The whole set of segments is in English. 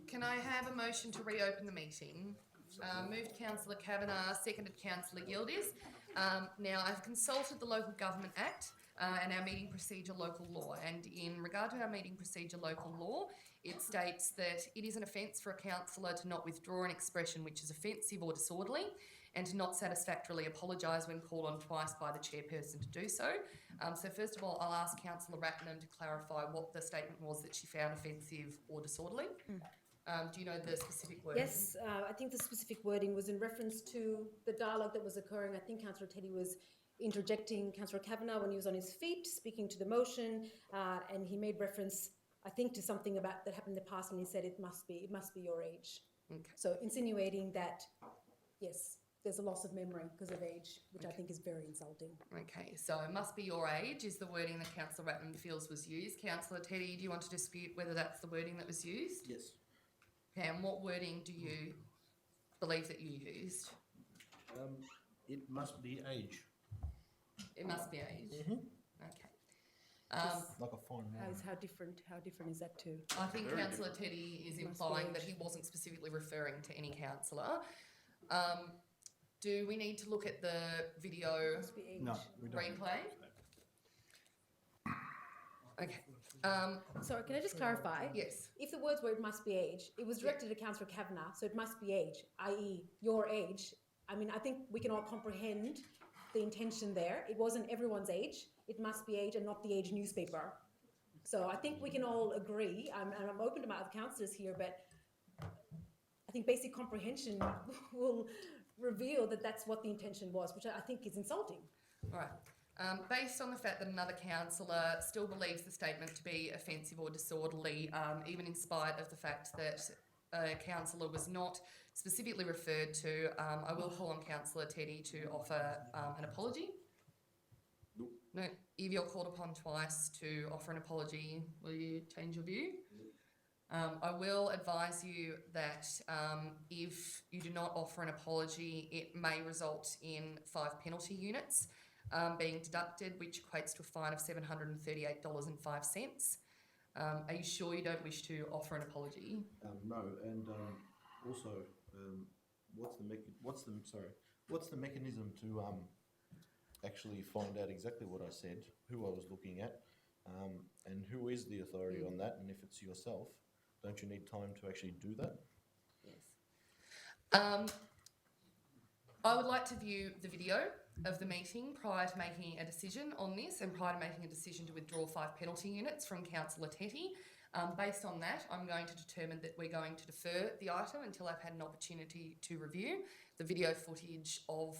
Can I have a motion to reopen the meeting? Moved Councillor Kavanagh, seconded Councillor Gilders. Now, I've consulted the Local Government Act and our meeting procedure local law, and in regard to our meeting procedure local law, it states that it is an offence for a councillor to not withdraw an expression which is offensive or disorderly and to not satisfactorily apologise when called on twice by the chairperson to do so. So first of all, I'll ask Councillor Ratnam to clarify what the statement was that she found offensive or disorderly. Do you know the specific wording? Yes, I think the specific wording was in reference to the dialogue that was occurring. I think Councillor Teddy was interjecting Councillor Kavanagh when he was on his feet, speaking to the motion, and he made reference, I think, to something about that happened in the past, and he said it must be your age. Okay. So insinuating that, yes, there's a loss of memory because of age, which I think is very insulting. Okay, so it must be your age is the wording that Councillor Ratnam feels was used. Councillor Teddy, do you want to dispute whether that's the wording that was used? Yes. Okay, and what wording do you believe that you used? It must be age. It must be age. Mm-hmm. Okay. Like a fine wine. How different is that too? I think Councillor Teddy is implying that he wasn't specifically referring to any councillor. Do we need to look at the video Must be age. No, we don't. replay? Okay. Sorry, can I just clarify? Yes. If the words were "it must be age," it was directed to Councillor Kavanagh, so it must be age, i.e. your age. I mean, I think we can all comprehend the intention there. It wasn't everyone's age. It must be age and not the Age newspaper. So I think we can all agree, and I'm open to my other councillors here, but I think basic comprehension will reveal that that's what the intention was, which I think is insulting. All right. Based on the fact that another councillor still believes the statement to be offensive or disorderly, even in spite of the fact that a councillor was not specifically referred to, I will call on Councillor Teddy to offer an apology. Nope. No, if you're called upon twice to offer an apology, will you change your view? I will advise you that if you do not offer an apology, it may result in 5 penalty units being deducted, which equates to a fine of $738.05. Are you sure you don't wish to offer an apology? No, and also, what's the mechanism to actually find out exactly what I said, who I was looking at, and who is the authority on that? And if it's yourself, don't you need time to actually do that? Yes. I would like to view the video of the meeting prior to making a decision on this and prior to making a decision to withdraw 5 penalty units from Councillor Teddy. Based on that, I'm going to determine that we're going to defer the item until I've had an opportunity to review the video footage of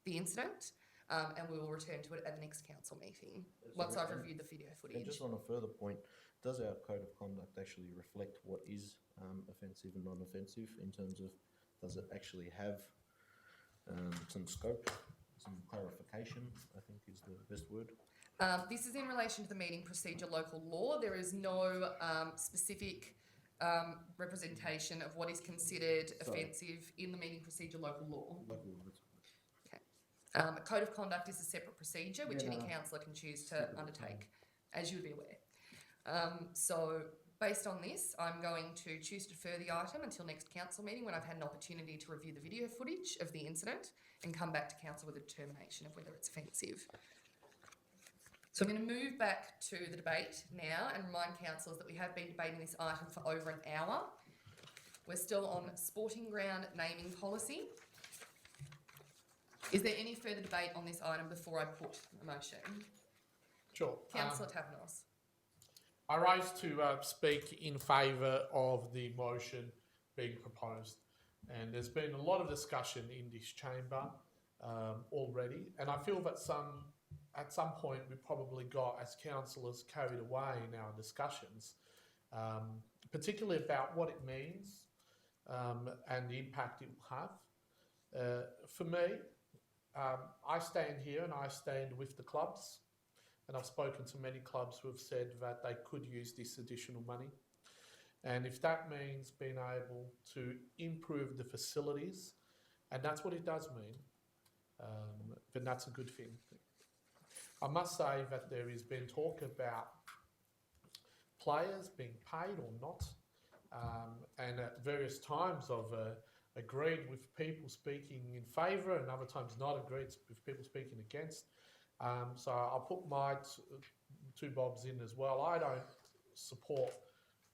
the incident, and we will return to it at the next council meeting once I've reviewed the video And footage. just on a further point, does our code of conduct actually reflect what is offensive and non-offensive in terms of, does it actually have some scope, some clarification, I think is the best word? This is in relation to the meeting procedure local law. There is no specific representation of what is considered offensive in the meeting procedure local law. Local, Okay. A code of conduct is a separate procedure which any councillor can choose to undertake, as you would be aware. So based on this, I'm going to choose to defer the item until next council meeting when I've had an opportunity to review the video footage of the incident and come back to council with a determination of whether it's offensive. So I'm going to move back to the debate now and remind councillors that we have been debating this item for over an hour. We're still on sporting ground naming policy. Is there any further debate on this item before I put a motion? Sure. Councillor Tapinos. I rise to speak in favour of the motion being proposed. And there's been a lot of discussion in this chamber already. And I feel that at some point we probably got, as councillors, carried away in our discussions, particularly about what it means and the impact it will have. For me, I stand here and I stand with the clubs. And I've spoken to many clubs who have said that they could use this additional money. And if that means being able to improve the facilities, and that's what it does mean, then that's a good thing. I must say that there has been talk about players being paid or not. and at various times I've agreed with people speaking in favour and other times not agreed with people speaking against. So I'll put my two bobs in as well. I don't support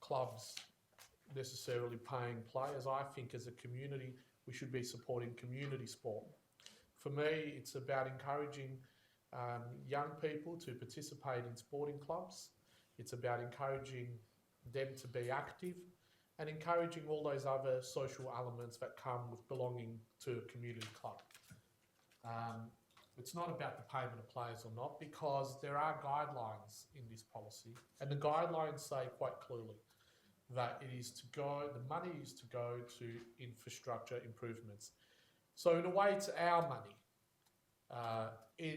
clubs necessarily paying players. I think as a community we should be supporting community sport. For me, it's about encouraging young people to participate in sporting clubs. It's about encouraging them to be active and encouraging all those other social elements that come with belonging to a community club. It's not about the payment of players or not, because there are guidelines in this policy, and the guidelines say quite clearly that it is to go, the money is to go to infrastructure improvements. So in a way, it's our money,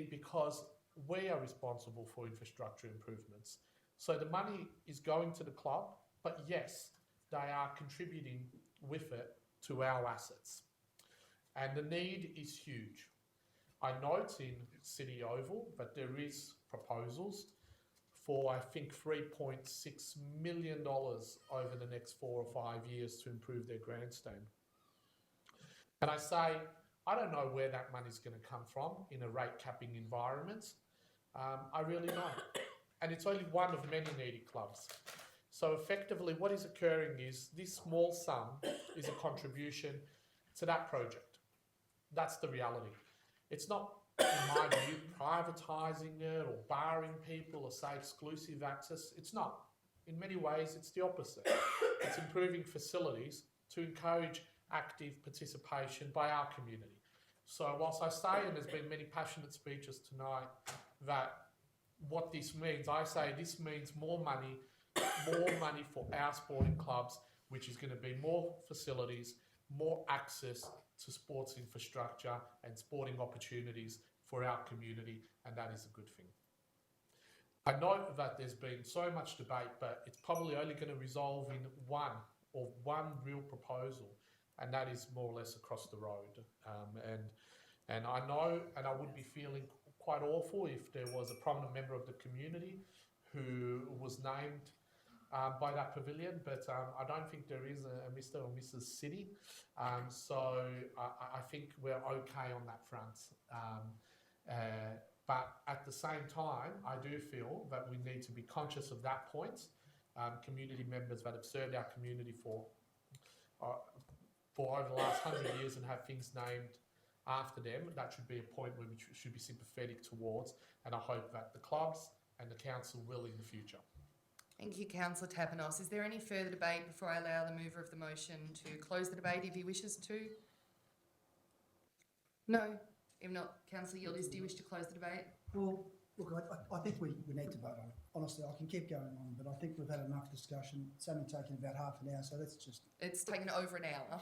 because we are responsible for infrastructure improvements. So the money is going to the club, but yes, they are contributing with it to our assets. And the need is huge. I note in City Oval that there is proposals for, I think, $3.6 million over the next 4 or 5 years to improve their grandstand. And I say, I don't know where that money's going to come from in a rate capping environment. I really don't. And it's only one of many needy clubs. So effectively what is occurring is this small sum is a contribution to that project. That's the reality. It's not, in my view, privatising it or barring people or say exclusive access. It's not. In many ways, it's the opposite. It's improving facilities to encourage active participation by our community. So whilst I say, and there's been many passionate speeches tonight, that what this means, I say this means more money for our sporting clubs, which is going to be more facilities, more access to sports infrastructure and sporting opportunities for our community, and that is a good thing. I know that there's been so much debate, but it's probably only going to resolve in one real proposal, and that is more or less across the road. And I know, and I would be feeling quite awful if there was a prominent member of the community who was named by that pavilion, but I don't think there is a Mr. or Mrs. City. So I think we're okay on that front. But at the same time, I do feel that we need to be conscious of that point. Community members that have served our community for over the last 100 years and have things named after them, that should be a point where we should be sympathetic towards, and I hope that the clubs and the council will in the future. Thank you, Councillor Tapinos. Is there any further debate before I allow the mover of the motion to close the debate if he wishes to? No? If not, Councillor Yildiz, do you wish to close the debate? Well, look, I think we need to vote on it. Honestly, I can keep going on, but I think we've had enough discussion. It's only taken about half an hour, so let's just... It's taken over an hour.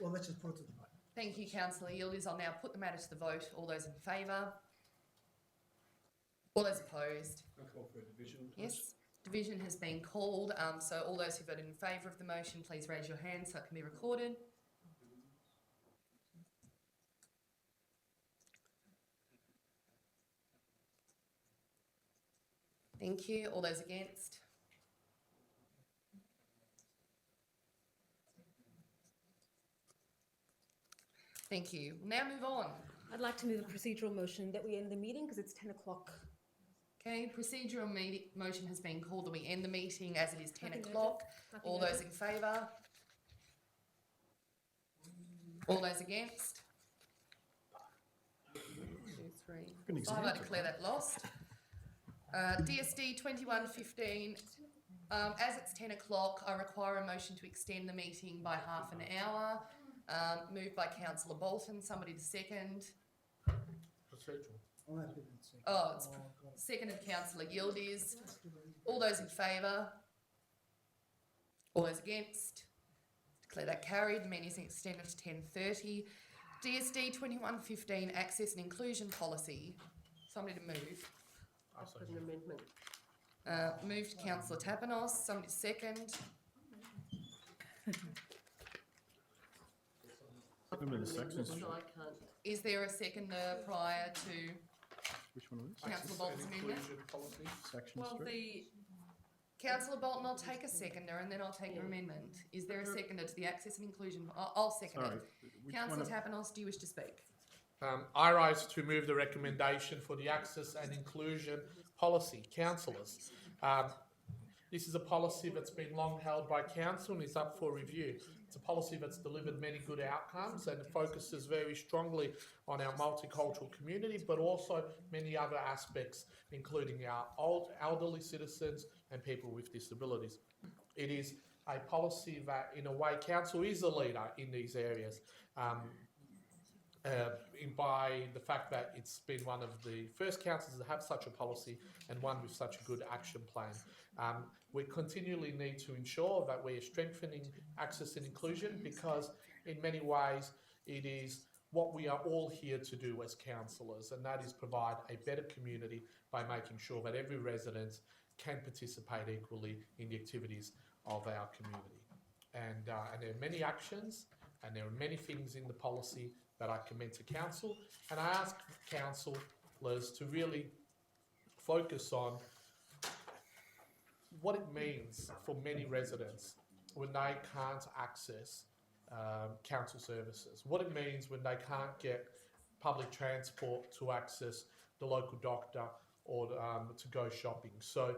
Well, let's just put it to the vote. Thank you, Councillor Yildiz. I'll now put the matter to the vote. All those in favour? All those opposed? I call for a division. Yes. Division has been called, so all those who voted in favour of the motion, please raise your hand so it can be recorded. Thank you. All those against? Thank you. We'll now move on. I'd like to move a procedural motion that we end the meeting because it's 10 o'clock. Okay, procedural motion has been called that we end the meeting as it is 10 o'clock. Nothing All those in favour? All those against? 2, 3, 5. I declare that lost. DSD 2115. As it's 10 o'clock, I require a motion to extend the meeting by half an hour. Moved by Councillor Bolton. Somebody to second. Procedural. I'll have to do that second. Oh, it's God. seconded Councillor Yildiz. All those in favour? All those against? Declare that carried. The meeting is extended to 10:30. DSD 2115, Access and Inclusion Policy. Somebody to move. I'll put an amendment. Moved Councillor Tapinos. Somebody to second. Remember the sections? So I can't. Is there a seconder prior to Which one is Councillor Bolton's amendment? Inclusion policy. Section Well, three? Councillor Bolton, I'll take a seconder and then I'll take your amendment. Is there a seconder to the access and inclusion? I'll second Sorry, it. which Councillor one of- Tapinos, do you wish to speak? I rise to move the recommendation for the access and inclusion policy. Councillors, this is a policy that's been long held by council and is up for review. It's a policy that's delivered many good outcomes and focuses very strongly on our multicultural community, but also many other aspects, including our elderly citizens and people with disabilities. It is a policy that, in a way, council is a leader in these areas. By the fact that it's been one of the first councils to have such a policy and one with such a good action plan. We continually need to ensure that we are strengthening access and inclusion because in many ways it is what we are all here to do as councillors, and that is provide a better community by making sure that every resident can participate equally in the activities of our community. And there are many actions and there are many things in the policy that I commend to council, and I ask councillors to really focus on what it means for many residents when they can't access council services, what it means when they can't get public transport to access the local doctor or to go shopping. So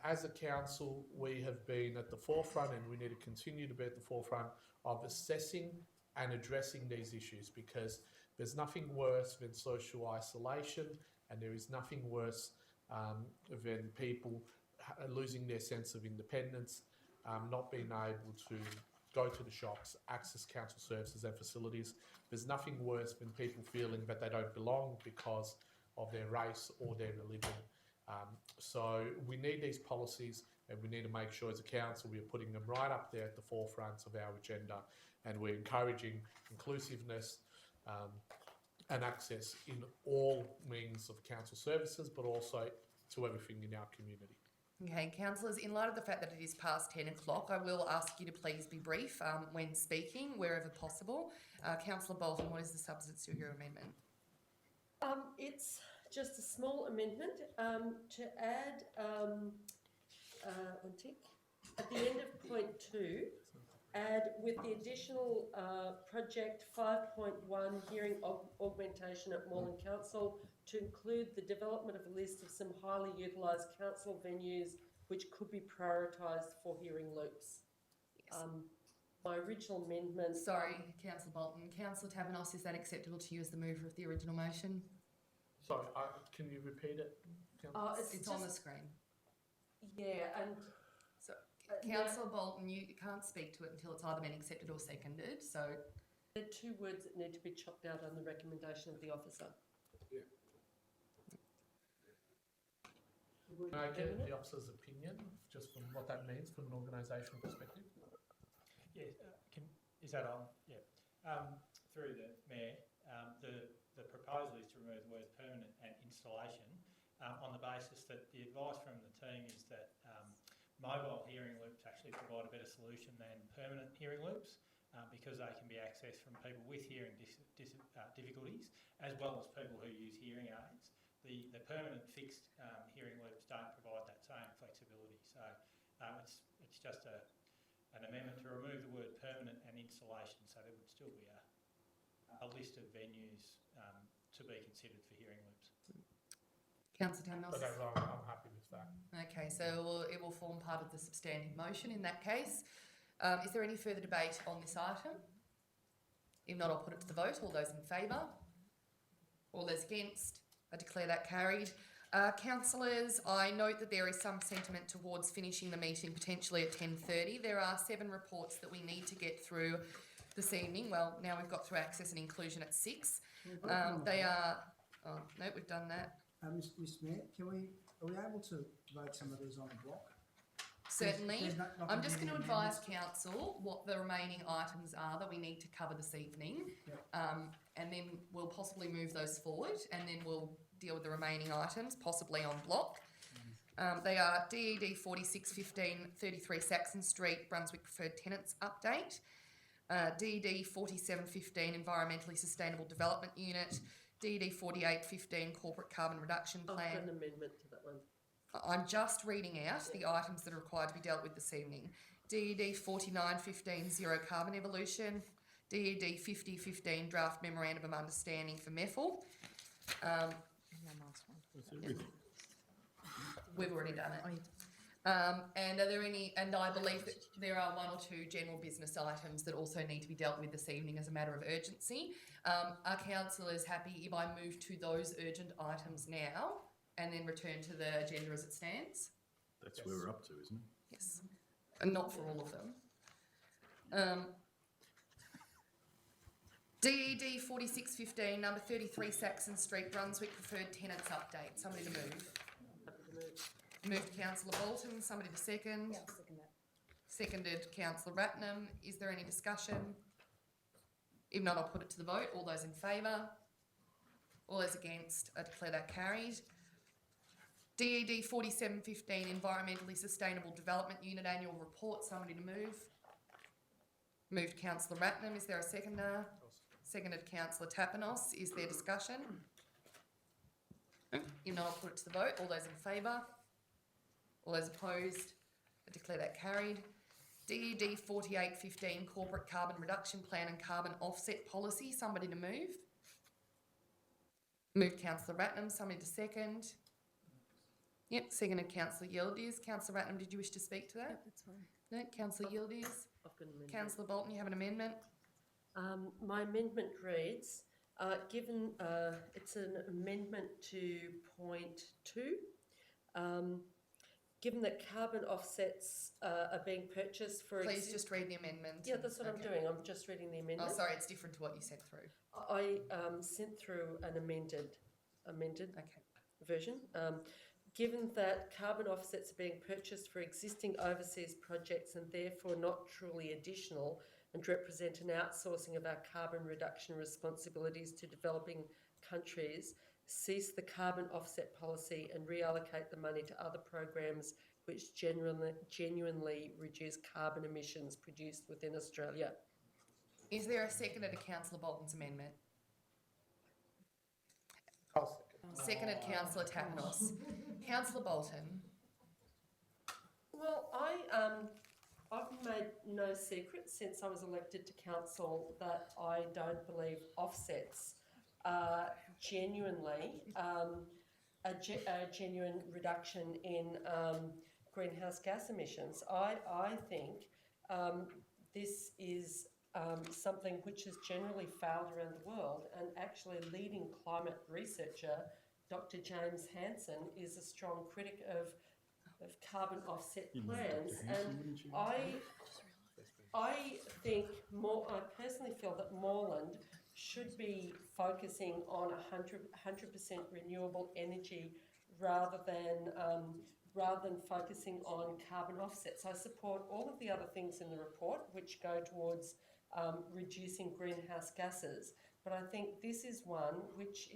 as a council, we have been at the forefront and we need to continue to be at the forefront of assessing and addressing these issues, because there's nothing worse than social isolation, and there is nothing worse than people losing their sense of independence, not being able to go to the shops, access council services and facilities. There's nothing worse than people feeling that they don't belong because of their race or their religion. So we need these policies, and we need to make sure as a council we are putting them right up there at the forefront of our agenda, and we're encouraging inclusiveness and access in all means of council services, but also to everything in our community. Okay, councillors, in light of the fact that it is past 10 o'clock, I will ask you to please be brief when speaking, wherever possible. Councillor Bolton, what is the substance of your amendment? It's just a small amendment to add one tick at the end of point 2. Add with the additional project 5.1 hearing augmentation at Moreland Council to include the development of a list of some highly utilised council venues which could be prioritised for hearing loops. Yes. My original amendment... Sorry, Councillor Bolton. Councillor Tapinos, is that acceptable to you as the mover of the original motion? Sorry, can you repeat it? It's on the screen. Yeah, and... So, Councillor Bolton, you can't speak to it until it's either been accepted or seconded, so... There are 2 words that need to be chopped out on the recommendation of the officer. Can I get the officer's opinion, just from what that means from an organisational perspective? Yes, is that on? Yeah. Through the Mayor, the proposal is to remove the words permanent and installation on the basis that the advice from the team is that mobile hearing loops actually provide a better solution than permanent hearing loops because they can be accessed from people with hearing difficulties as well as people who use hearing aids. The permanent fixed hearing loops don't provide that same flexibility. So it's just an amendment to remove the word permanent and installation, so there would still be a list of venues to be considered for hearing loops. Councillor Tapinos? Okay, well, I'm happy with that. Okay, so it will form part of the substantive motion in that case. Is there any further debate on this item? If not, I'll put it to the vote. All those in favour? All those against? I declare that carried. Councillors, I note that there is some sentiment towards finishing the meeting potentially at 10:30. There are 7 reports that we need to get through this evening. Well, now we've got through access and inclusion at 6. They are... Oh, no, we've done that. Mr. Mayor, are we able to vote some of these on a block? Certainly. There's not I'm just going to many advise amendments. council what the remaining items are that we need to cover this evening. Yep. And then we'll possibly move those forward, and then we'll deal with the remaining items, possibly en bloc. They are DED 4615 33 Saxon Street, Brunswick Preferred Tenants Update. DED 4715 Environmentally Sustainable Development Unit. DED 4815 Corporate Carbon Reduction I've Plan. got an amendment to that one. I'm just reading out the items that are required to be dealt with this evening. DED 4915 Zero Carbon Evolution, DED 5015 Draft Memorandum of Understanding for MEFL. We've already done it. And are there any, and I believe that there are one or two general business items that also need to be dealt with this evening as a matter of urgency. Are councillors happy if I move to those urgent items now and then return to the agenda as it stands? That's where we're up to, isn't it? Yes. And not for all of them. DED 4615, number 33 Saxon Street, Brunswick, preferred tenants update. Somebody to move. Moved Councillor Bolton, somebody to second. Yeah, I'll second that. Seconded Councillor Ratnam. Is there any discussion? If not, I'll put it to the vote. All those in favour? All those against? I declare that carried. DED 4715, Environmentally Sustainable Development Unit Annual Report. Somebody to move. Moved Councillor Ratnam. Is there a seconder? Seconded Councillor Tapinos. Is there discussion? If not, I'll put it to the vote. All those in favour? All those opposed? I declare that carried. DED 4815, Corporate Carbon Reduction Plan and Carbon Offset Policy. Somebody to move. Moved Councillor Ratnam. Somebody to second. Yep, seconded Councillor Yildiz. Councillor Ratnam, did you wish to speak to that? That's fine. No, Councillor Yildiz. I've got an amendment. Councillor Bolton, you have an amendment? My amendment reads, given it's an amendment to point 2, given that carbon offsets are being purchased for... Please just read the amendment. Yeah, that's what I'm Okay. doing. I'm just reading the amendment. Oh, sorry, it's different to what you sent through. I sent through an amended Okay. version. Given that carbon offsets are being purchased for existing overseas projects and therefore not truly additional and represent an outsourcing of our carbon reduction responsibilities to developing countries, cease the carbon offset policy and reallocate the money to other programs which genuinely reduce carbon emissions produced within Australia. Is there a seconder to Councillor Bolton's amendment? I'll second. Seconded Councillor Tapinos. Councillor Bolton. Well, I've made no secret since I was elected to council that I don't believe offsets are genuinely a genuine reduction in greenhouse gas emissions. I think this is something which has generally failed around the world, and actually leading climate researcher Dr. James Hansen is a strong critic of carbon offset plans, and I personally feel that Moreland should be focusing on 100% renewable energy rather than focusing on carbon offsets. I support all of the other things in the report which go towards reducing greenhouse gases, but I think this is one which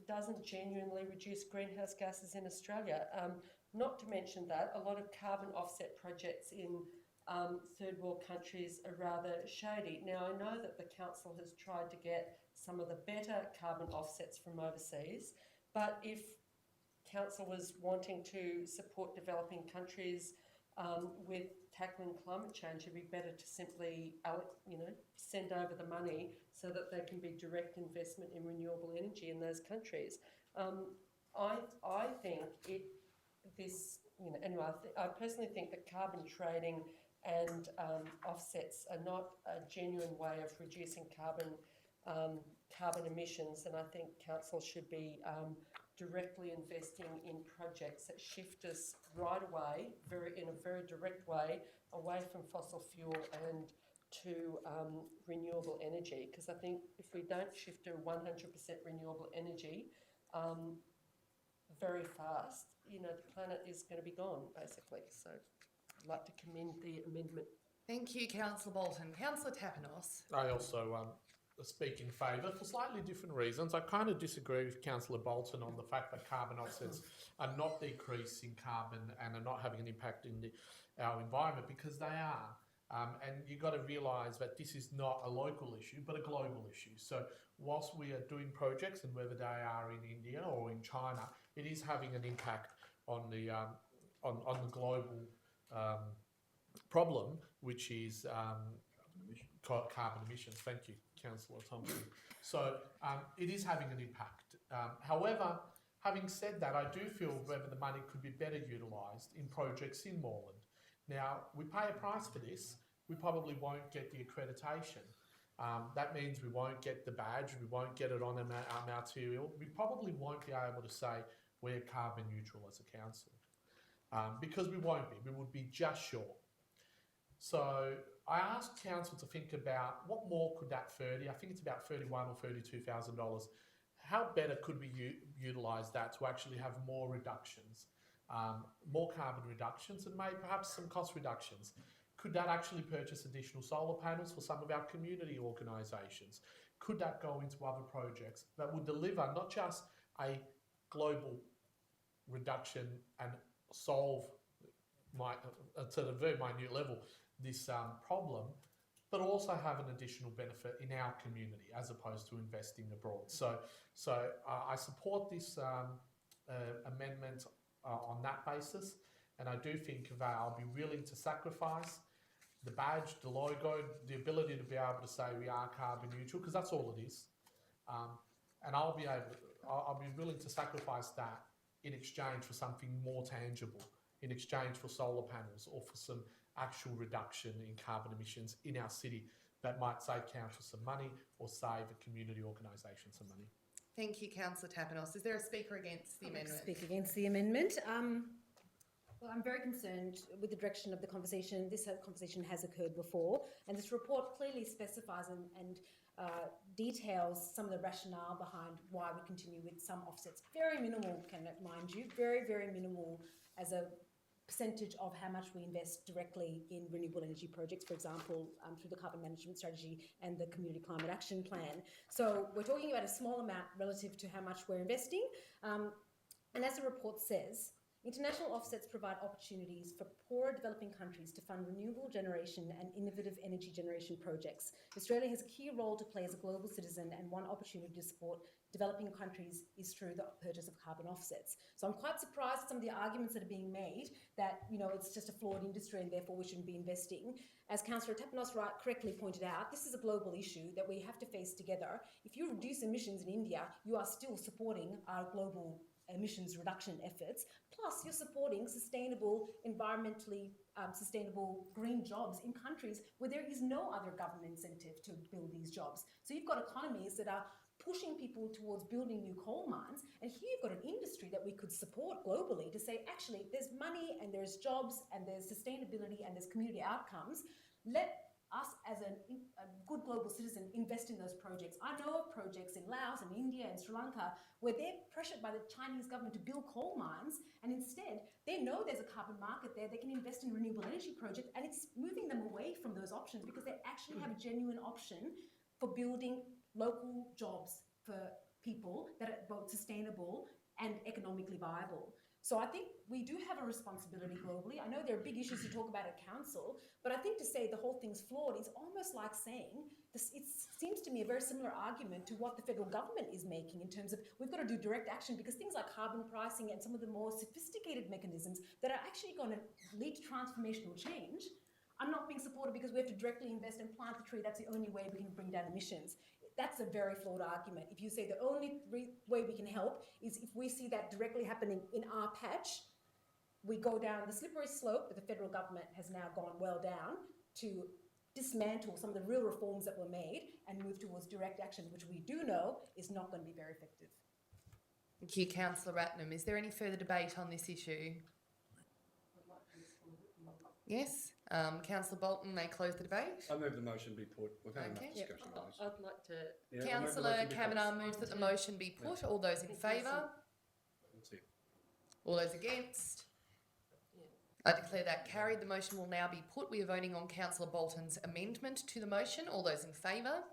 doesn't genuinely reduce greenhouse gases in Australia. Not to mention that a lot of carbon offset projects in third world countries are rather shady. Now, I know that the council has tried to get some of the better carbon offsets from overseas, but if council was wanting to support developing countries with tackling climate change, it'd be better to simply, send over the money so that there can be direct investment in renewable energy in those countries. I think I personally think that carbon trading and offsets are not a genuine way of reducing carbon emissions, and I think council should be directly investing in projects that shift us right away, in a very direct way, away from fossil fuel and to renewable energy. Because I think if we don't shift to 100% renewable energy very fast, the planet is going to be gone, basically. So I'd like to commend the amendment. Thank you, Councillor Bolton. Councillor Tapinos. I also speak in favour for slightly different reasons. I kind of disagree with Councillor Bolton on the fact that carbon offsets are not decreasing carbon and are not having an impact in our environment, because they are. And you've got to realise that this is not a local issue, but a global issue. So whilst we are doing projects, and whether they are in India or in China, it is having an impact on the global problem, which is carbon emissions. Thank you, Councillor Thompson. So it is having an impact. However, having said that, I do feel whether the money could be better utilised in projects in Moreland. Now, we pay a price for this. We probably won't get the accreditation. That means we won't get the badge, we won't get it on our material. We probably won't be able to say we're carbon neutral as a council because we won't be. We would be just short. So I asked council to think about what more could that I think it's about $31,000 or $32,000. How better could we utilise that to actually have more reductions, more carbon reductions, and maybe perhaps some cost reductions? Could that actually purchase additional solar panels for some of our community organisations? Could that go into other projects that would deliver not just a global reduction and solve at a very minute level this problem, but also have an additional benefit in our community as opposed to investing abroad. So I support this amendment on that basis, and I do think that I'll be willing to sacrifice the badge, the logo, the ability to be able to say we are carbon neutral, because that's all it is. And I'll be willing to sacrifice that in exchange for something more tangible, in exchange for solar panels or for some actual reduction in carbon emissions in our city that might save council some money or save a community organisation some money. Thank you, Councillor Tapinos. Is there a speaker against the amendment? Speak against the amendment. Well, I'm very concerned with the direction of the conversation. This conversation has occurred before, and this report clearly specifies and details some of the rationale behind why we continue with some offsets. Very minimal, mind you, very, very minimal as a percentage of how much we invest directly in renewable energy projects, for example, through the carbon management strategy and the community climate action plan. So we're talking about a small amount relative to how much we're investing. And as the report says, international offsets provide opportunities for poorer developing countries to fund renewable generation and innovative energy generation projects. Australia has a key role to play as a global citizen, and one opportunity to support developing countries is through the purchase of carbon offsets. So I'm quite surprised at some of the arguments that are being made that, it's just a flawed industry and therefore we shouldn't be investing. As Councillor Tapinos correctly pointed out, this is a global issue that we have to face together. If you reduce emissions in India, you are still supporting our global emissions reduction efforts, plus you're supporting sustainable, environmentally sustainable green jobs in countries where there is no other government incentive to build these jobs. So you've got economies that are pushing people towards building new coal mines, and here you've got an industry that we could support globally to say, actually, there's money and there's jobs and there's sustainability and there's community outcomes. Let us as a good global citizen invest in those projects. I know of projects in Laos and India and Sri Lanka where they're pressured by the Chinese government to build coal mines, and instead they know there's a carbon market there. They can invest in renewable energy projects, and it's moving them away from those options because they actually have a genuine option for building local jobs for people that are both sustainable and economically viable. So I think we do have a responsibility globally. I know there are big issues to talk about at council, but I think to say the whole thing's flawed is almost like saying this. It seems to me a very similar argument to what the federal government is making in terms of we've got to do direct action because things like carbon pricing and some of the more sophisticated mechanisms that are actually going to lead to transformational change. I'm not being supported because we have to directly invest and plant the tree. That's the only way we can bring down emissions. That's a very flawed argument. If you say the only way we can help is if we see that directly happening in our patch, we go down the slippery slope that the federal government has now gone well down to dismantle some of the real reforms that were made and move towards direct action, which we do know is not going to be very effective. Thank you, Councillor Ratnam. Is there any further debate on this issue? Yes. Councillor Bolton may close the debate. I move the motion be put. We've had enough Okay. discussion on this. I'd like to. Yeah, I move the Councillor motion be put. Kavanagh moves that the motion be put. All those in favour? That's it. All those against? I declare that carried. The motion will now be put. We are voting on Councillor Bolton's amendment to the motion. All those in favour?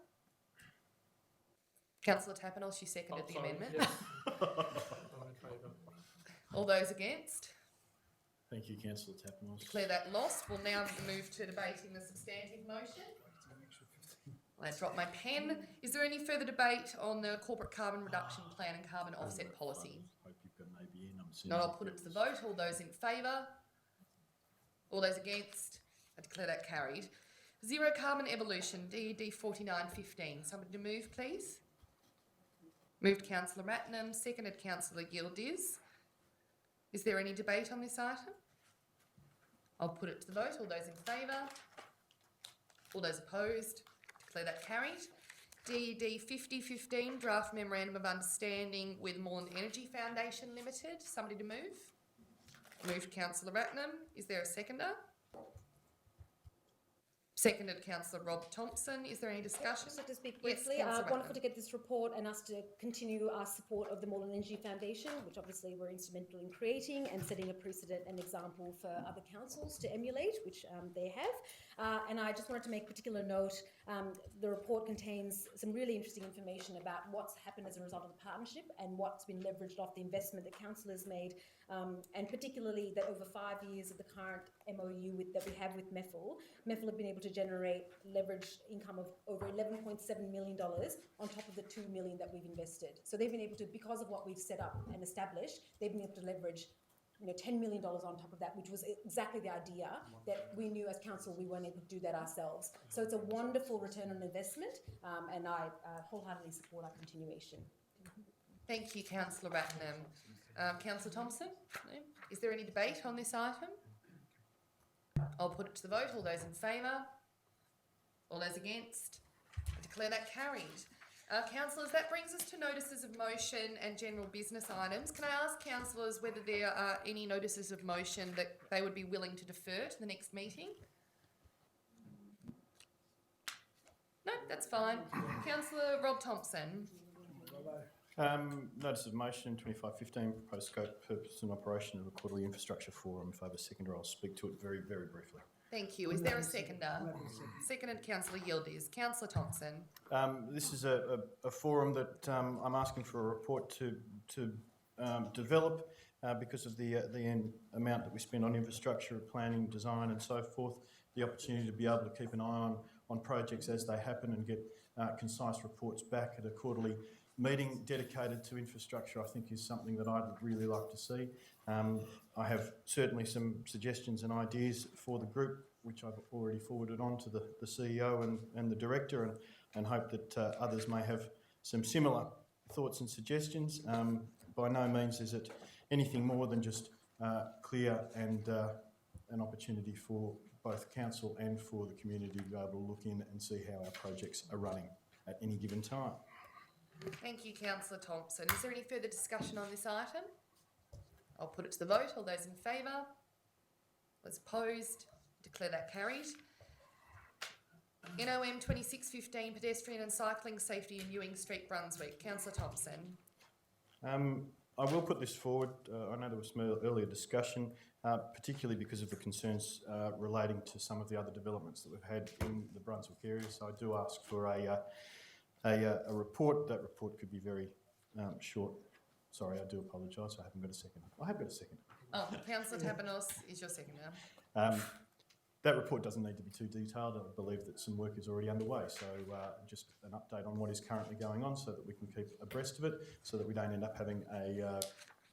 Councillor Tapinos, you seconded the amendment. Yes. I'm in favour. All those against? Thank you, Councillor Tapinos. Declare that lost. We'll now move to debating the substantive motion. I dropped my pen. Is there any further debate on the corporate carbon reduction plan and carbon offset policy? I hope you've got an Not, I'll put it to the vote. All those in favour? All those against? I declare that carried. Zero carbon evolution, DED 4915. Somebody to move, please. Moved Councillor Ratnam, seconded Councillor Gildiz. Is there any debate on this item? I'll put it to the vote. All those in favour? All those opposed? Declare that carried. DED 5015, draft memorandum of understanding with Moreland Energy Foundation Limited. Somebody to move? Moved Councillor Ratnam. Is there a seconder? Seconded Councillor Rob Thompson. Is there any discussion? So to speak Yes, briefly, Councillor wonderful Ratnam. to get this report and us to continue our support of the Moreland Energy Foundation, which obviously we're instrumental in creating and setting a precedent and example for other councils to emulate, which they have. And I just wanted to make particular note, the report contains some really interesting information about what's happened as a result of the partnership and what's been leveraged off the investment that council has made, and particularly that over 5 years of the current MOU that we have with MEFL have been able to generate leveraged income of over $11.7 million on top of the $2 million that we've invested. So they've been able to, because of what we've set up and established, they've been able to leverage $10 million on top of that, which was exactly the idea that we knew as council we weren't able to do that ourselves. So it's a wonderful return on investment, and I wholeheartedly support our continuation. Thank you, Councillor Ratnam. Councillor Thompson? No? Is there any debate on this item? I'll put it to the vote. All those in favour? All those against? I declare that carried. Councillors, that brings us to notices of motion and general business items. Can I ask councillors whether there are any notices of motion that they would be willing to defer to the next meeting? No, that's fine. Councillor Rob Thompson. Notice of motion 2515, proposed scope, purpose and operation of a quarterly infrastructure forum. If I have a seconder, I'll speak to it very, very briefly. Thank you. Is there a seconder? Seconded Councillor Yildiz. Councillor Thompson. This is a forum that I'm asking for a report to develop because of the amount that we spend on infrastructure, planning, design and so forth. The opportunity to be able to keep an eye on projects as they happen and get concise reports back at a quarterly meeting dedicated to infrastructure, I think, is something that I'd really like to see. I have certainly some suggestions and ideas for the group, which I've already forwarded on to the CEO and the director, and hope that others may have some similar thoughts and suggestions. By no means is it anything more than just clear and an opportunity for both council and for the community to be able to look in and see how our projects are running at any given time. Thank you, Councillor Thompson. Is there any further discussion on this item? I'll put it to the vote. All those in favour? Those opposed? Declare that carried. NOM 2615, pedestrian and cycling safety in Ewing Street, Brunswick. Councillor Thompson. I will put this forward. I know there was some earlier discussion, particularly because of the concerns relating to some of the other developments that we've had in the Brunswick area. So I do ask for a report. That report could be very short. Sorry, I do apologise. I haven't got a second. I have got a second. Oh, Councillor Tapinos is your second now. That report doesn't need to be too detailed. I believe that some work is already underway. So just an update on what is currently going on so that we can keep abreast of it, so that we don't end up having a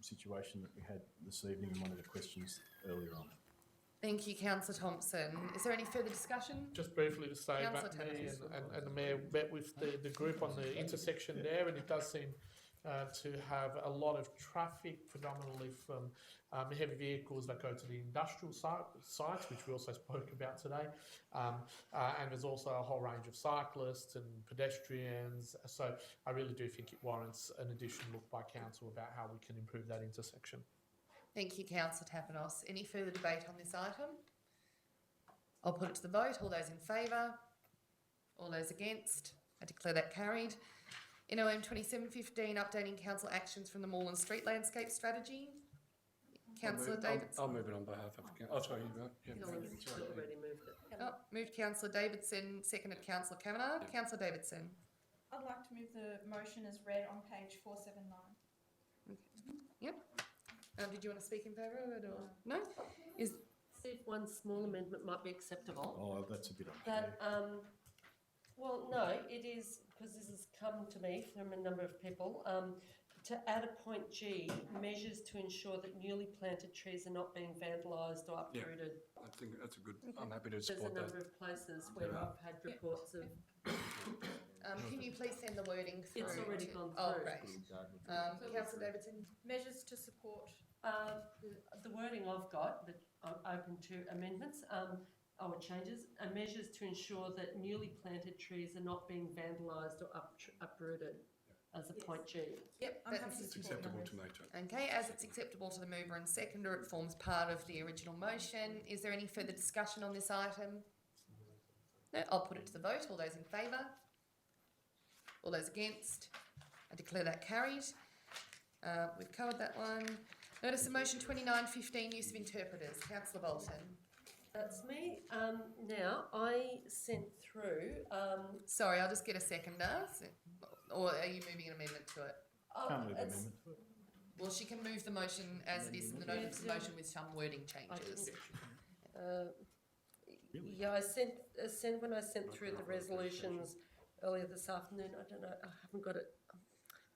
situation that we had this evening in one of the questions earlier on. Thank you, Councillor Thompson. Is there any further discussion? Just briefly to say Councillor that me Tapinos. and the Mayor met with the group on the intersection there, and it does seem to have a lot of traffic, predominantly from heavy vehicles that go to the industrial sites, which we also spoke about today. And there's also a whole range of cyclists and pedestrians. So I really do think it warrants an additional look by council about how we can improve that intersection. Thank you, Councillor Tapinos. Any further debate on this item? I'll put it to the vote. All those in favour? All those against? I declare that carried. NOM 2715, updating council actions from the Moreland Street Landscape Strategy. Councillor Davidson. I'll move it on behalf of council. Oh, sorry, you go. Yeah. No, it's already moved it. Oh, moved Councillor Davidson, seconded Councillor Kavanagh. Yeah. Councillor Davidson. I'd like to move the motion as read on page 479. Yep. Did you want to speak in favour of it or no? Is See if one small amendment might be acceptable. Oh, that's a bit unfair. That, well, no, it is, because this has come to me from a number of people. to add a point G, measures to ensure that newly planted trees are not being vandalised or Yeah. uprooted. I think that's a good, I'm happy to There's a support that. number of places where I've had reports of, Can you please send the wording through? it's already gone Oh, through. great. Councillor Davidson? Measures to support. The wording I've got, that I'm open to amendments, or changes, are measures to ensure that newly planted trees are not being vandalised or uprooted as a point G. Yep, I'm that's happy to It's support acceptable that. to me too. okay. As it's acceptable to the mover and seconder, it forms part of the original motion. Is there any further discussion on this item? No, I'll put it to the vote. All those in favour? All those against? I declare that carried. We've covered that one. Notice of motion 2915, use of interpreters. Councillor Bolton. That's me. Now, I sent through, Sorry, I'll just get a seconder. Or are you moving an amendment to it? Can't move it's- amendment to it. Well, she can move the motion as it is in the notice of motion with some wording changes. Yeah, I sent when I sent through the resolutions earlier this afternoon. I don't know, I haven't got it.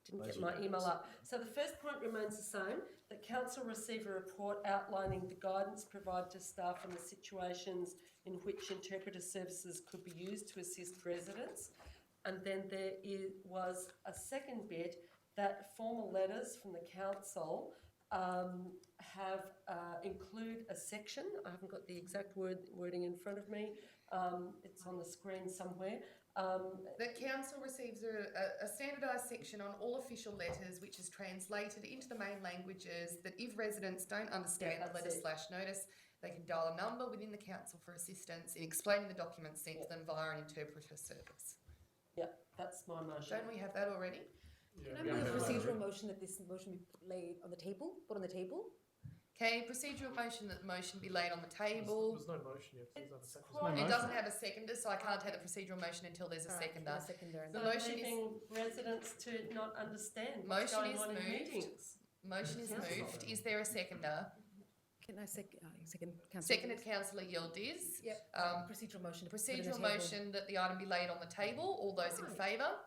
Didn't get my email up. So the first point remains the same, that council receive a report outlining the guidance provided to staff on the situations in which interpreter services could be used to assist residents. And then there was a second bit that formal letters from the council have include a section. I haven't got the exact wording in front of me. It's on the screen somewhere. The council receives a standardised section on all official letters which is translated into the main languages that if residents don't understand the letter / notice, they can dial a number within the council for assistance in explaining the documents sent to them via an interpreter service. Yeah, that's my motion. Don't we have that already? Can I move a procedural motion that this motion be laid on the table, put on the table? Okay, procedural motion that the motion be laid on the table. There's no motion yet. There's no second. no It motion. doesn't have a seconder, so I can't take the procedural motion until there's a seconder. A seconder. The So motion is- leaving residents to not understand what's Motion going is on in moved. meetings. Motion is moved. Is there a seconder? Can I second Councillor? Seconded councillor Yildiz. Yep. Procedural motion. to put it on the Procedural table. motion that the item be laid on the table. All those in favour?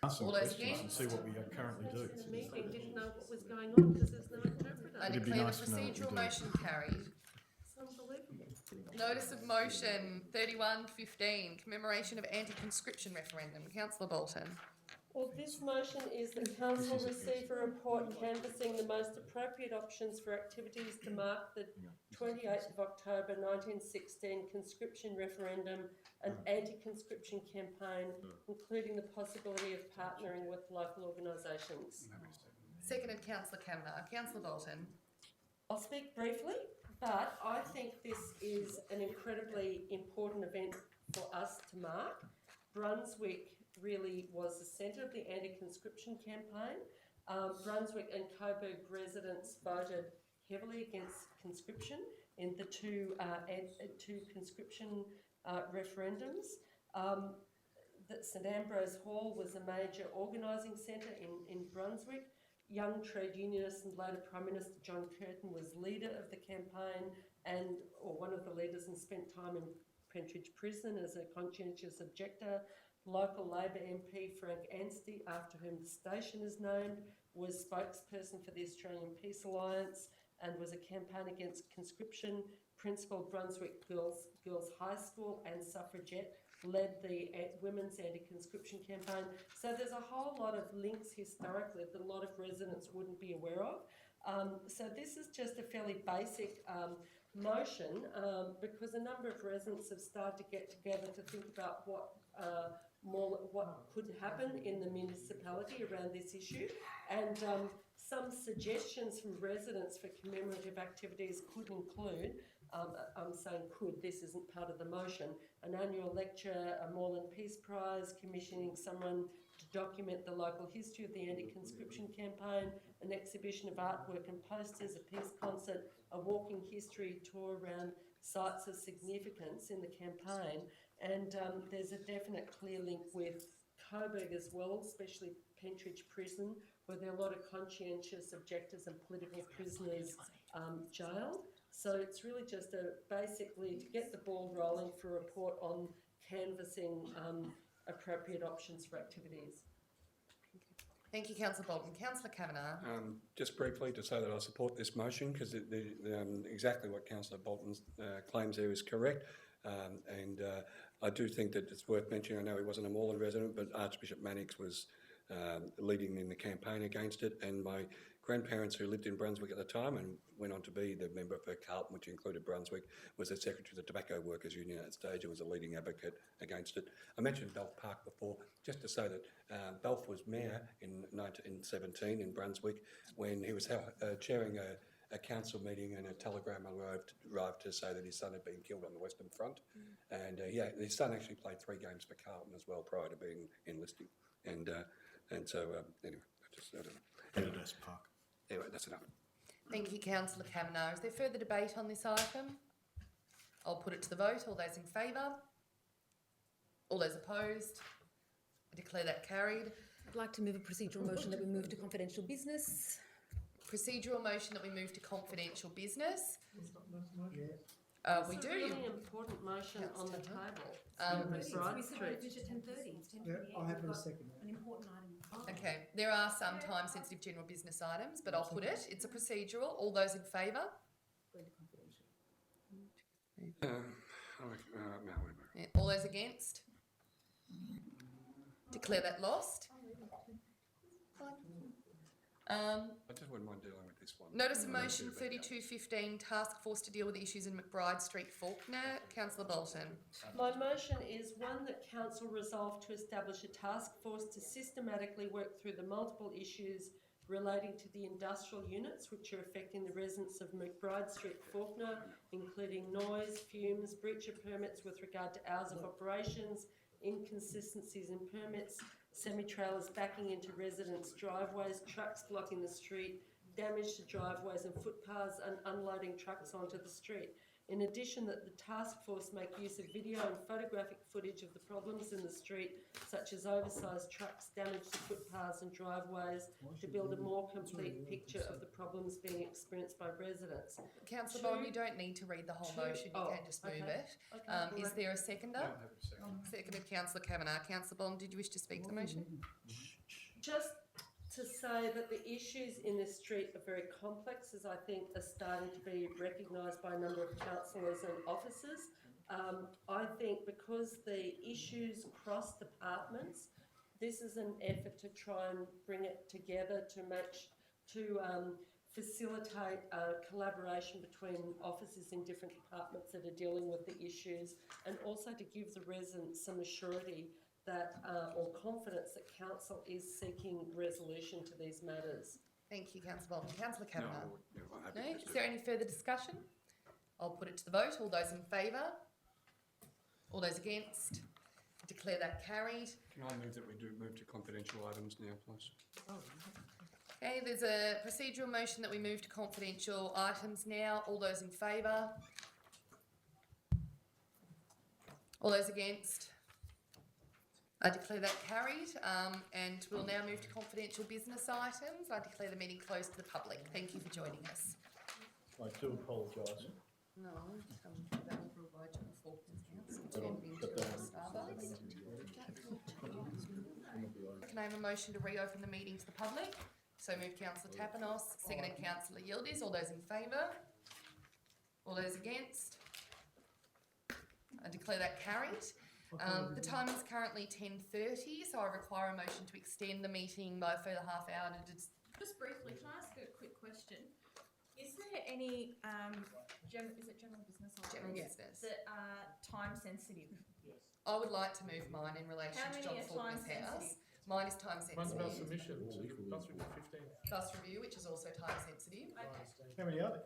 Ask some All those questions and against? see what we currently do. In the meeting, didn't know what was going on because there's no interpreter. I It'd be declare nice the to know what we procedural do. motion carried. It's unbelievable. Notice of motion 3115, commemoration of anti-conscription referendum. Councillor Bolton. Well, this motion is that council receive a report canvassing the most appropriate options for activities to mark the 28th of October 1916 conscription referendum and anti-conscription campaign, including the possibility of partnering with local organisations. Seconded councillor Kavanagh. Councillor Bolton. I'll speak briefly, but I think this is an incredibly important event for us to mark. Brunswick really was the centre of the anti-conscription campaign. Brunswick and Coburg residents voted heavily against conscription in the two conscription referendums. That St Ambrose Hall was a major organising centre in Brunswick. Young trade unionist and later Prime Minister John Curtin was leader of the campaign or one of the leaders, and spent time in Pentridge Prison as a conscientious objector. Local Labor MP Frank Anstey, after whom the station is named, was spokesperson for the Australian Peace Alliance and was a campaign against conscription. Principal Brunswick Girls High School and suffragette, led the women's anti-conscription campaign. So there's a whole lot of links historically that a lot of residents wouldn't be aware of. So this is just a fairly basic motion because a number of residents have started to get together to think about what could happen in the municipality around this issue, and some suggestions from residents for commemorative activities could include, I'm saying could, this isn't part of the motion, an annual lecture, a Moreland Peace Prize, commissioning someone to document the local history of the anti-conscription campaign, an exhibition of artwork and posters, a peace concert, a walking history tour around sites of significance in the campaign. And there's a definite clear link with Coburg as well, especially Pentridge Prison, where there are a lot of conscientious objectors and political prisoners jailed. So it's really just basically to get the ball rolling for a report on canvassing appropriate options for activities. Thank you, Councillor Bolton. Councillor Kavanagh. Just briefly to say that I support this motion because exactly what Councillor Bolton claims there is correct. I do think that it's worth mentioning, I know he wasn't a Moreland resident, but Archbishop Mannix was leading in the campaign against it, and my grandparents who lived in Brunswick at the time and went on to be the member for Carlton, which included Brunswick, was the Secretary of the Tobacco Workers Union at that stage and was a leading advocate against it. I mentioned Belf Park before, just to say that Belf was mayor in 1917 in Brunswick when he was chairing a council meeting, and a telegram arrived to say that his son had been killed on the Western Front. And his son actually played 3 games for Carlton as well prior to being enlisting. And so anyway, I don't know. Park. Anyway, that's enough. Thank you, Councillor Kavanagh. Is there further debate on this item? I'll put it to the vote. All those in favour? All those opposed? I declare that carried. I'd like to move a procedural motion that we move to confidential business. Procedural motion that we move to confidential business. We It's do. a really important motion on the table. We said Bride we Street. finish at 10:30. It's 10:28. Yeah, I'm happy to We've got second that. an important item. Okay, there are some time-sensitive general business items, but I'll put it. It's a procedural. All those in favour? Going to confidential. Yeah. All those against? Declare that lost. I just wouldn't mind dealing with this one. Notice of motion 3215, task force to deal with the issues in McBride Street, Faulkner. Councillor Bolton. My motion is one that council resolve to establish a task force to systematically work through the multiple issues relating to the industrial units which are affecting the residents of McBride Street, Faulkner, including noise, fumes, breach of permits with regard to hours of operations, inconsistencies in permits, semi-trailers backing into residents' driveways, trucks blocking the street, damage to driveways and footpaths, and unloading trucks onto the street. In addition, that the task force make use of video and photographic footage of the problems in the street, such as oversized trucks, damage to footpaths and driveways, to build a more complete picture of the problems being experienced by residents. Councillor Bolton, you don't need to read the whole motion. You can just move it. Is there a seconder? Seconded, Councillor Kavanagh. Councillor Bolton, did you wish to speak to the motion? Just to say that the issues in this street are very complex, as I think are starting to be recognised by a number of councillors and officers. I think because the issues cross departments, this is an effort to try and bring it together to facilitate collaboration between officers in different departments that are dealing with the issues, and also to give the residents some assurity that, or confidence that council is seeking resolution to these matters. Thank you, Councillor Bolton. Councillor Kavanagh. I'm No? happy to Is there any further discussion? I'll put it to the vote. All those in favour? All those against? Declare that carried. Can I move that we do move to confidential items now, please? Okay, there's a procedural motion that we move to confidential items now. All those in favour? All those against? I declare that carried, and we'll now move to confidential business items. I declare the meeting closed to the public. Thank you for joining us. I do apologise. No, that will provide you with Faulkner's Council turned into a Starbucks. Can I have a motion to reopen the meeting to the public? So move Councillor Tapinos, seconded Councillor Yildiz. All those in favour? All those against? I declare that carried. The time is currently 10:30, so I require a motion to extend the meeting by a further half hour to Just briefly, can I ask a quick question? Is there any, is it general business items? general business. That are time sensitive? I would like to move mine in relation How to many John are Faulkner's time house. sensitive? Mine is time One's about sensitive. submission to bus review 15. Bus review, which is also time sensitive. Okay, How many are there?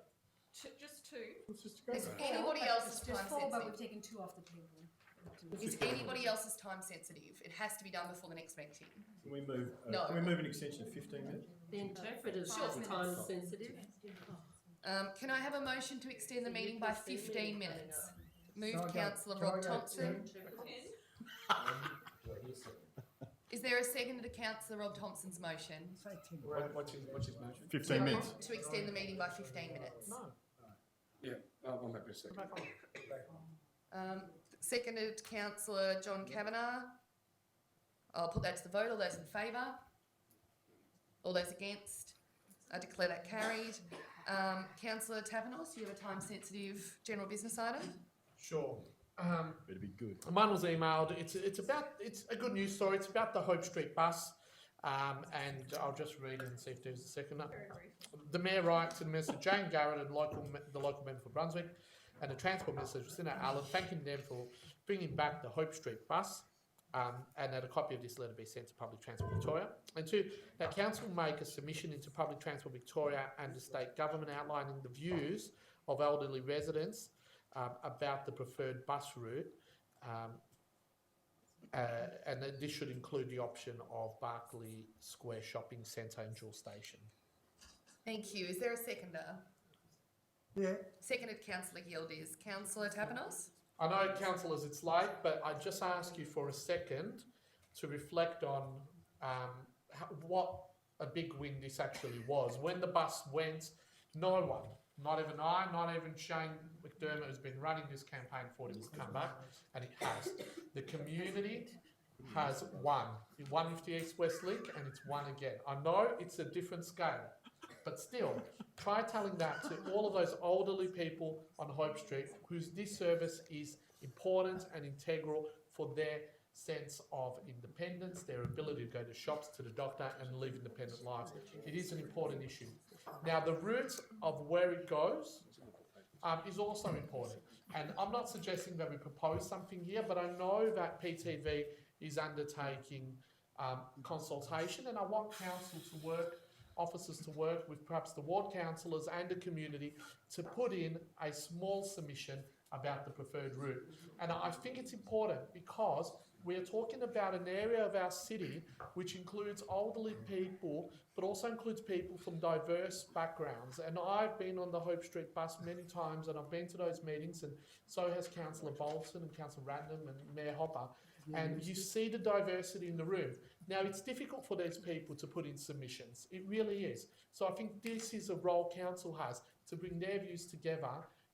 just two. Let's just go. Is anybody else's There's time 4, but we've sensitive? taken 2 off the table. Is anybody else's time sensitive? It has to be done before the next meeting. Can we move? No. Can we move an extension of 15 minutes? The interpreter's Sure. time sensitive. Can I have a motion to extend the meeting by 15 minutes? Moved Can I go- Councillor can I Rob go- Thompson. Is there a second to Councillor Rob Thompson's motion? Say 10. What's his motion? 15 minutes. To extend the meeting by 15 minutes. Yeah, I'm happy to second. Seconded Councillor John Kavanagh. I'll put that to the vote. All those in favour? All those against? I declare that carried. Councillor Tapinos, you have a time-sensitive general business item? Sure. Better be good. Mine was emailed. It's a good news story. It's about the Hope Street bus, and I'll just read it and see if there's a second. The Mayor writes to Minister Jane Garrett and the local member for Brunswick, and the Transport Minister Jacinta Allen, thanking them for bringing back the Hope Street bus, and that a copy of this letter be sent to Public Transport Victoria. And two, that Council make a submission into Public Transport Victoria and the State Government outlining the views of elderly residents about the preferred bus route, and that this should include the option of Berkeley Square Shopping Centre and Jewel Station. Thank you. Is there a seconder? Yeah, Seconded, Councillor Gildiz. Councillor Tapinos? I know, councillors, it's late, but I just ask you for a second to reflect on what a big win this actually was. When the bus went, no one, not even I, not even Shane McDermott, who's been running this campaign, thought it was come back, and it has. The community has won. It won with the East-West Link, and it's won again. I know it's a different scale, but still, try telling that to all of those elderly people on Hope Street whose this service is important and integral for their sense of independence, their ability to go to shops, to the doctor, and live independent lives. It is an important issue. Now, the route of where it goes is also important. And I'm not suggesting that we propose something here, but I know that PTV is undertaking consultation, and I want council to work, officers to work with perhaps the ward councillors and the community to put in a small submission about the preferred route. And I think it's important because we are talking about an area of our city which includes elderly people, but also includes people from diverse backgrounds. And I've been on the Hope Street bus many times, and I've been to those meetings, and so has Councillor Bolton and Councillor Ratnam and Mayor Hopper. And you see the diversity in the room. Now, it's difficult for these people to put in submissions. It really is. So I think this is a role council has, to bring their views together,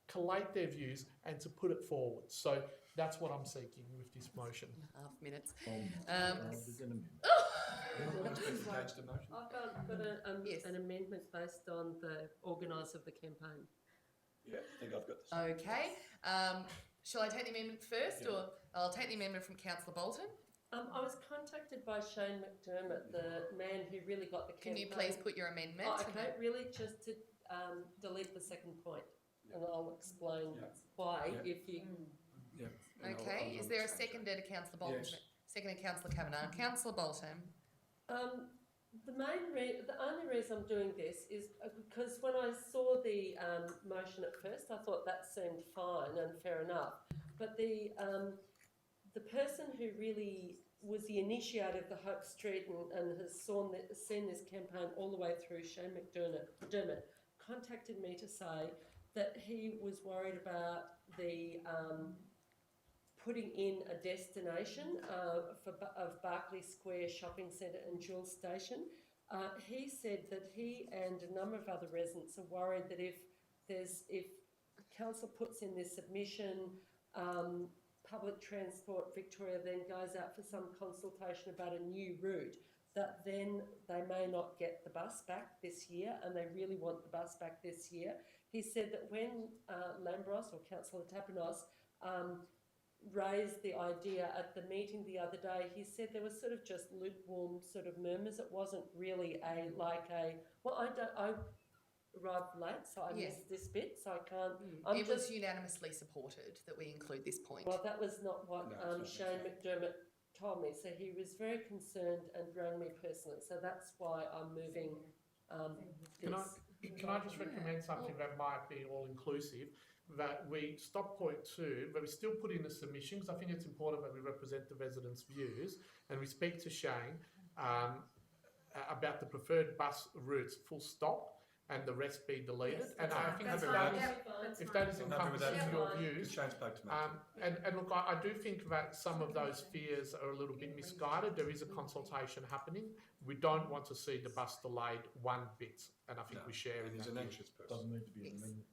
collate their views, and to put it forward. So that's what I'm seeking with this motion. Half minutes. I've got an amendment based on the organiser of the campaign. Yeah, I think I've got this. Okay. Shall I take the amendment first, or I'll take the amendment from Councillor Bolton? I was contacted by Shane McDermott, the man who really got the campaign. Can you please put your amendment? Oh, okay, really just to delete the second point, and I'll explain why if you... Yeah. Okay. Is there a seconder to Councillor Bolton? Yes. Seconder, Councillor Kavanagh. Councillor Bolton. The only reason I'm doing this is because when I saw the motion at first, I thought that seemed fine and fair enough. But the person who really was the initiator of the Hope Street and has seen this campaign all the way through, Shane McDermott, contacted me to say that he was worried about the putting in a destination of Berkeley Square Shopping Centre and Jewel Station. He said that he and a number of other residents are worried that if council puts in this submission, Public Transport Victoria then goes out for some consultation about a new route, that then they may not get the bus back this year, and they really want the bus back this year. He said that when Lambros or Councillor Tapinos raised the idea at the meeting the other day, he said there was sort of just lukewarm sort of murmurs. It wasn't really I arrived late, so I missed this bit, so I can't. It was unanimously supported that we include this point. Well, that was not what Shane McDermott told me, so he was very concerned and rang me personally, so that's why I'm moving this. Can I just recommend something that might be all-inclusive? That we stop point 2, but we still put in a submission, because I think it's important that we represent the residents' views, and we speak to Shane about the preferred bus routes, full stop, and the rest be deleted. Yes, and I think if that is encompassing your views, and look, I do think that some of those fears are a little bit misguided. There is a consultation happening. We don't want to see the bus delayed one bit, and I think we share in that. An anxious person. Doesn't need to be an amendment.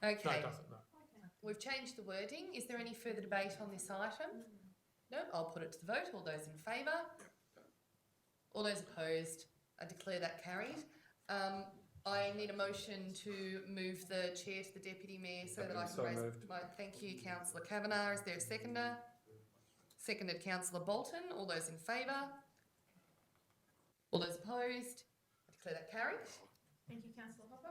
Okay. No, it doesn't, no. We've changed the wording. Is there any further debate on this item? No? I'll put it to the vote. All those in favour? All those opposed? I declare that carried. I need a motion to move the chair to the Deputy Mayor so that I can So raise moved. my... Thank you, Councillor Kavanagh. Is there a seconder? Seconded, Councillor Bolton. All those in favour? All those opposed? I declare that carried. Thank you, Councillor Hopper.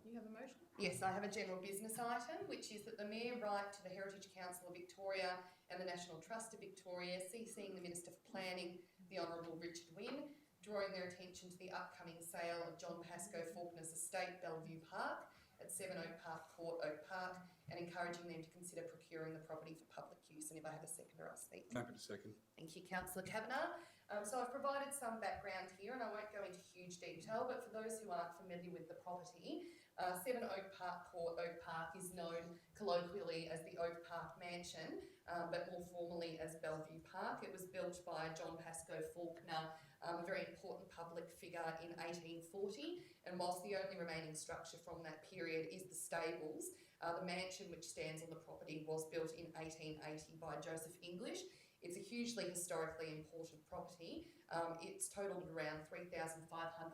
You have a motion? Yes, I have a general business item, which is that the Mayor write to the Heritage Council of Victoria and the National Trust of Victoria, CCing the Minister for Planning, the Honourable Richard Wynne, drawing their attention to the upcoming sale of John Pascoe Faulkner's estate, Bellevue Park, at 7 Oak Park Court, Oak Park, and encouraging them to consider procuring the property for public use. And if I have a seconder, I'll speak. Happy to second. Thank you, Councillor Kavanagh. So I've provided some background here, and I won't go into huge detail, but for those who aren't familiar with the property, 7 Oak Park Court, Oak Park is known colloquially as the Oak Park Mansion, but more formally as Bellevue Park. It was built by John Pascoe Faulkner, a very important public figure in 1840, and whilst the only remaining structure from that period is the stables, the mansion which stands on the property was built in 1880 by Joseph English. It's a hugely historically important property. It's totalled around 3,500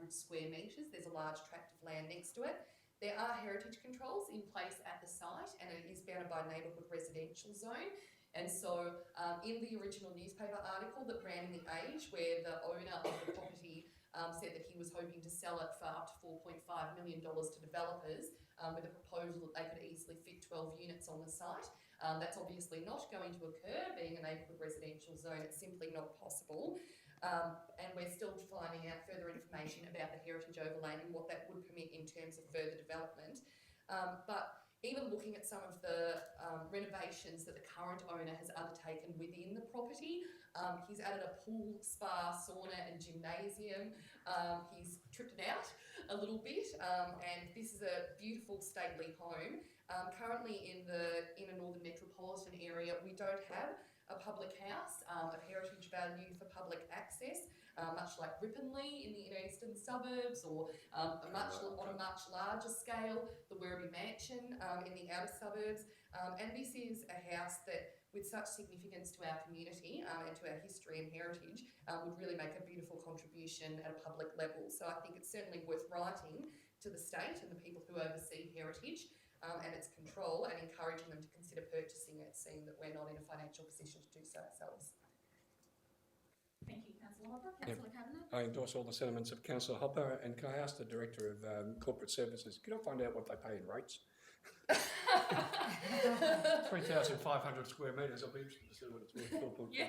square metres. There's a large tract of land next to it. There are heritage controls in place at the site, and it is bounded by a neighbourhood residential zone. And so in the original newspaper article that ran in The Age, where the owner of the property said that he was hoping to sell it for up to $4.5 million to developers, with a proposal that they could easily fit 12 units on the site. That's obviously not going to occur. Being a neighbourhood residential zone, it's simply not possible. And we're still finding out further information about the heritage overlay and what that would permit in terms of further development. But even looking at some of the renovations that the current owner has undertaken within the property, he's added a pool, spa, sauna and gymnasium. He's tripped it out a little bit, and this is a beautiful stately home. Currently in the inner northern metropolitan area, we don't have a public house of heritage value for public access, much like Ripponlea in the inner eastern suburbs, or on a much larger scale, the Werribee Mansion in the outer suburbs. And this is a house that, with such significance to our community and to our history and heritage, would really make a beautiful contribution at a public level. So I think it's certainly worth writing to the state and the people who oversee heritage and its control, and encouraging them to consider purchasing it, seeing that we're not in a financial position to do so ourselves. Thank you, Councillor Hopper. Councillor Kavanagh. I endorse all the sentiments of Councillor Hopper, and can I ask the Director of Corporate Services, can I find out what they pay in rates? 3,500 square metres, I'll be interested to see what it's worth. Yeah.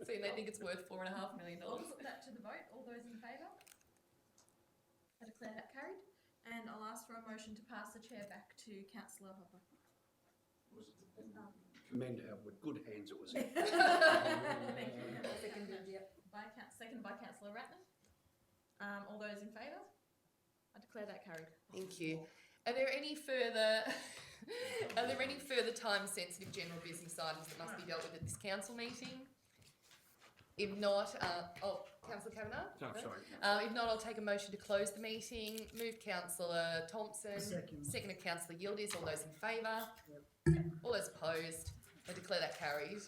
See, they think it's worth $4.5 million. I'll put that to the vote. All those in favour? I declare that carried. And I'll ask for a motion to pass the chair back to Councillor Hopper. Commend how with good hands it was in. Thank you. Seconded, yep. Seconded by Councillor Ratnam. All those in favour? I declare that carried. Thank you. Are there any further time-sensitive general business items that must be dealt with at this council meeting? If not, Councillor Kavanagh? No, sorry. If not, I'll take a motion to close the meeting. Move Councillor Thompson. Seconded Councillor Yildiz. All those in favour? All those opposed? I declare that carried.